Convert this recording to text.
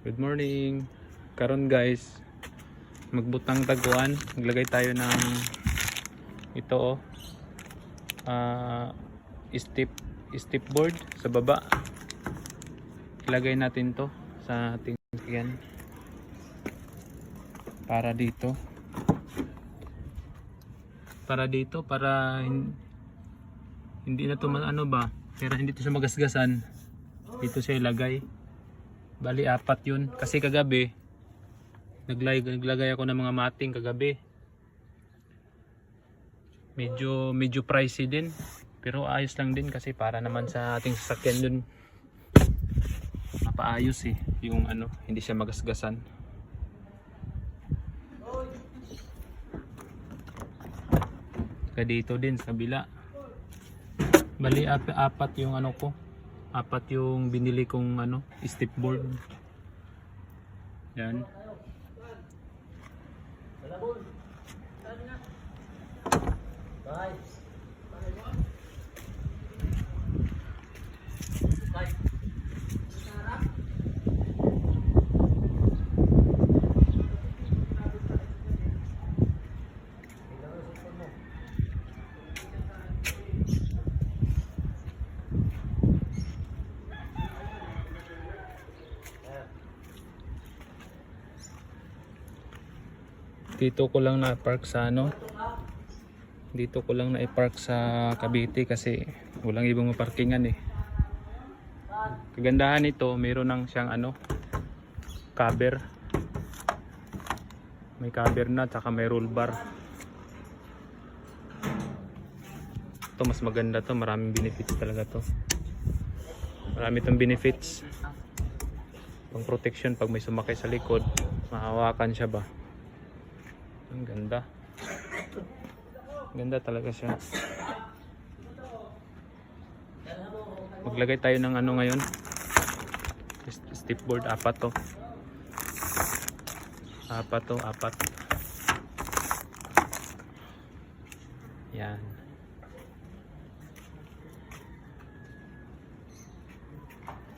Good morning. Karon guys, magbutang taguan. Maglagay tayo ng ito step board sa baba. Ilagay natin to sa ating yan. Para dito. Para hindi na to pero hindi to siya magasgasan. Dito siya ilagay. Bali 4 yun. Kasi kagabi naglagay ako ng mga mating kagabi. Medyo pricey din. Pero ayos lang din kasi para naman sa ating sasakyan dun. Mapaayos yung hindi siya magasgasan. Kaya dito din sa kabila. Bali 4 yung ko. 4 yung binili kong step board. Yan. Dito ko lang na-park sa Dito ko lang na-park sa Cavite kasi walang ibang maparkingan Kagandahan nito, mayroon nang siyang cover. May cover na tsaka may roll bar. Ito mas maganda to, maraming benefits talaga to. Marami tong benefits. Pang protection pag may sumakay sa likod, mahawakan siya ba. Ang ganda. Ganda talaga siya. Maglagay tayo ng ngayon. Step board 4 to. 4 to, 4. Yan.